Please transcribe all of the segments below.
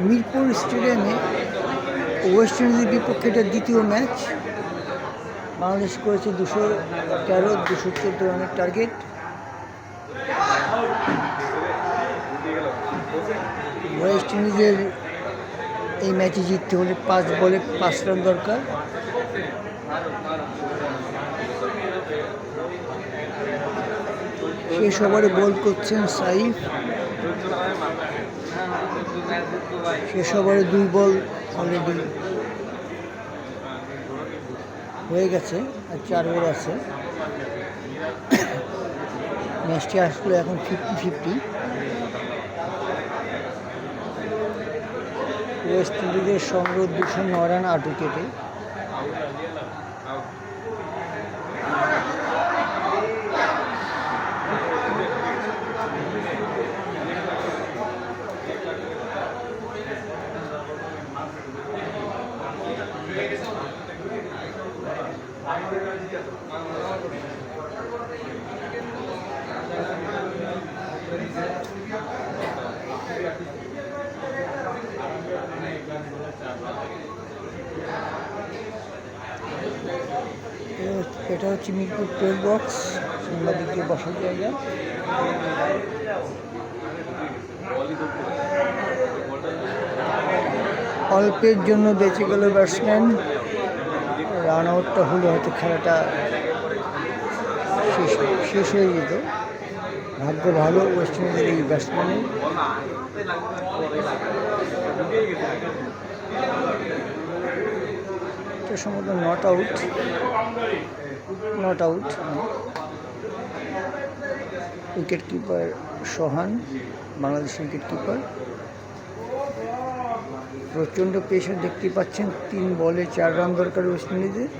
মিরপুর স্টেডিয়ামে ওয়েস্ট ইন্ডিজের বিপক্ষে এটা দ্বিতীয় ম্যাচ। বাংলাদেশ করেছে 214 রানের টার্গেট। ওয়েস্ট ইন্ডিজের এই ম্যাচে জিততে হলে 5 বলে 5 রান দরকার। শেষ ওভারে বল করছেন সাইফ। শেষ ওভারে 2 বল অলরেডি হয়ে গেছে, আর 4 ওভার আছে। ম্যাচটি আসলে এখন 50-50। ওয়েস্ট ইন্ডিজের সংগ্রহ 209 রান 8 উইকেটে। এটা হচ্ছে মিরপুর প্রেস বক্স, সাংবাদিকদের বসার জায়গা। অল্পের জন্য বেঁচে গেল ব্যাটসম্যান। রান আউটটা হলে হয়তো খেলাটা শেষ হয়ে যেত। ভাগ্য ভালো ওয়েস্ট ইন্ডিজের এই ব্যাটসম্যানের। এটা সম্ভবত নট আউট। উইকেট কিপার সোহান, বাংলাদেশের উইকেট কিপার। প্রচণ্ড প্রেশার দেখতে পাচ্ছেন। 3 বলে 4 রান দরকার ওয়েস্ট ইন্ডিজের।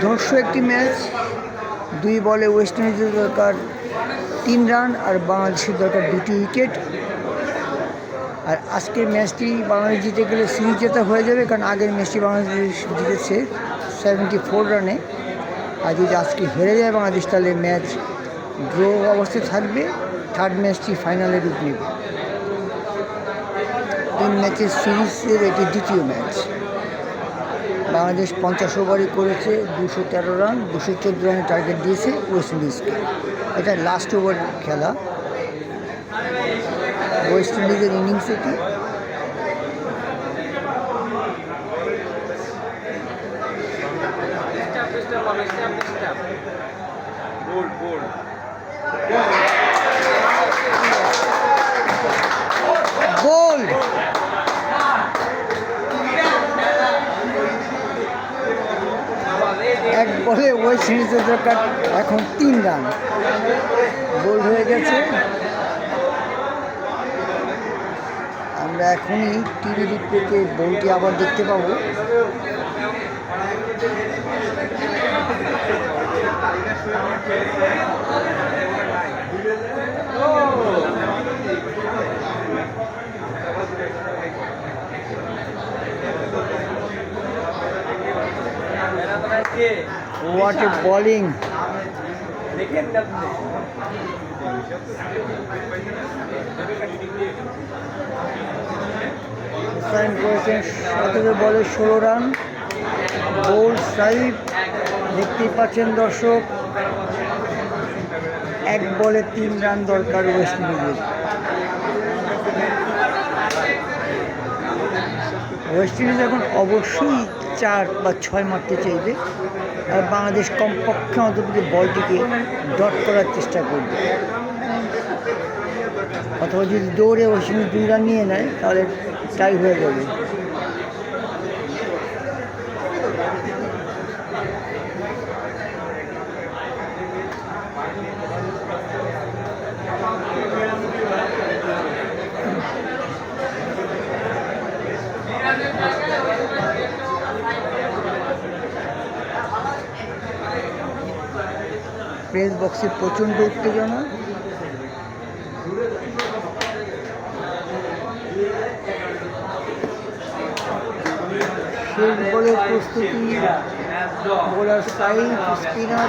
ধর্ষ একটি ম্যাচ। 2 বলে ওয়েস্ট ইন্ডিজের দরকার 3 রান, আর বাংলাদেশের দরকার 2টি উইকেট। আর আজকের ম্যাচটি বাংলাদেশ জিতে গেলে সিরিজ জেতা হয়ে যাবে, কারণ আগের ম্যাচটি বাংলাদেশ জিতেছে 74 রানে। আর যদি আজকে হেরে যায় বাংলাদেশ, তাহলে ম্যাচ ড্র অবস্থায় থাকবে। থার্ড ম্যাচটি ফাইনালে রূপ নেবে। 3 ম্যাচের সিরিজের এটি দ্বিতীয় ম্যাচ। বাংলাদেশ 50 ওভারে করেছে 213 রান, 214 রানের টার্গেট দিয়েছে ওয়েস্ট ইন্ডিজকে। এটা লাস্ট ওভার খেলা ওয়েস্ট ইন্ডিজের ইনিংস এটি। গোল! এক বলে ওয়েস্ট ইন্ডিজের দরকার এখন 3 রান। গোল হয়ে গেছে। আমরা এখনই টিভি রিপ্লেতে বলটি আবার দেখতে পাবো। What a bowling! সাইন করেছেন 17 বলে 16 রান। বোল্ড সাইফ, দেখতেই পাচ্ছেন দর্শক। 1 বলে 3 রান দরকার ওয়েস্ট ইন্ডিজের। ওয়েস্ট ইন্ডিজ এখন অবশ্যই 4 বা 6 মারতে চাইবে, আর বাংলাদেশ কমপক্ষে অন্তত বলটিকে ডট করার চেষ্টা করবে। অথবা যদি দৌড়ে ওয়েস্ট ইন্ডিজ 2 রান নিয়ে নেয় তাহলে টাই হয়ে যাবে। প্রেস বক্সে প্রচণ্ড উত্তেজনা। শেষ বলের প্রস্তুতি, বোলার সাইড, স্পিনার।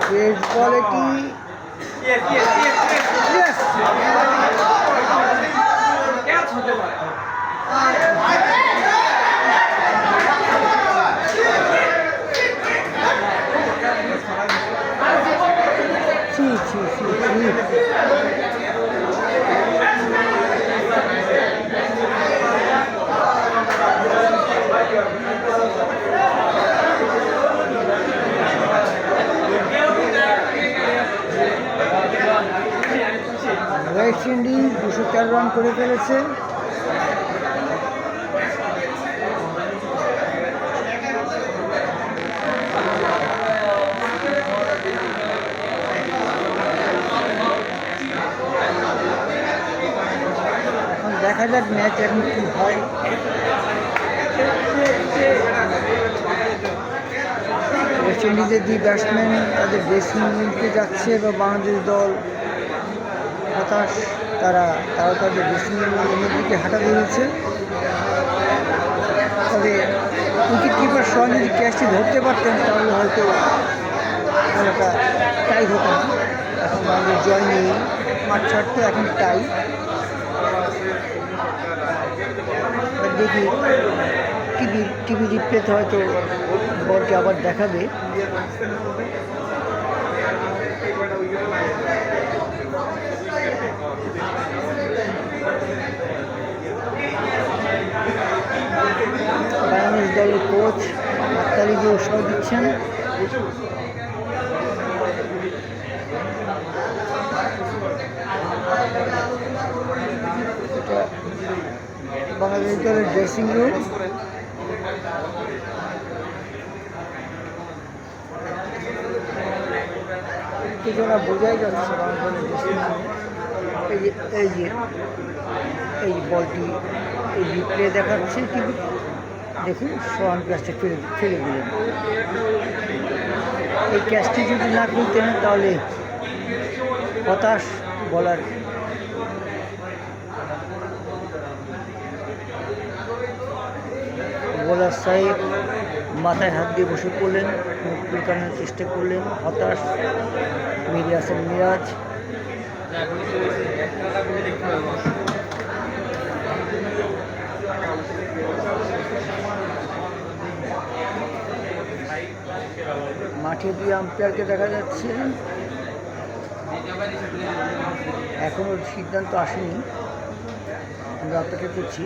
শেষ বলেটি ওয়েস্ট ইন্ডিজ 204 রান করে ফেলেছে। এখন দেখা যাক ম্যাচ এখন কি হয়। ওয়েস্ট ইন্ডিজের 2 ব্যাটসম্যান তাদের ড্রেসিং রুমে যাচ্ছে, বা বাংলাদেশ দল হতাশ, তারা তাদের ড্রেসিং রুমের দিকে হাঁটা ধরেছে। তবে উইকেট কিপার সহ যদি ক্যাচটি ধরতে পারতেন তাহলে হয়তো একটা টাই হতো না। এখন বাংলাদেশ জয় নেই, মাঠ ছাড়তো, এখন টাই। দেখি টিভি রিপ্লেতে হয়তো বলটি আবার দেখাবে। বাংলাদেশ দলের কোচ হাততালিকে উৎসাহ দিচ্ছেন। বাংলাদেশ দলের ড্রেসিং রুম। উত্তেজনা বোঝাই যাচ্ছে বাংলাদেশের ড্রেসিং রুমে। এই বলটি এই রিপ্লে দেখাচ্ছে, কিন্তু দেখুন সোহান ক্যাচটা ফেলে দিলেন। এই ক্যাচটি যদি না ফেলতেন তাহলে হতাশ বলার। বোলার সাহেব মাথায় হাত দিয়ে বসে পড়লেন, মুখ চুলকানোর চেষ্টা করলেন, হতাশ। মিরাজ হাসান মিরাজ মাঠে 2 আম্পায়ারকে দেখা যাচ্ছে। এখনো সিদ্ধান্ত আসেনি, আমরা অপেক্ষা করছি।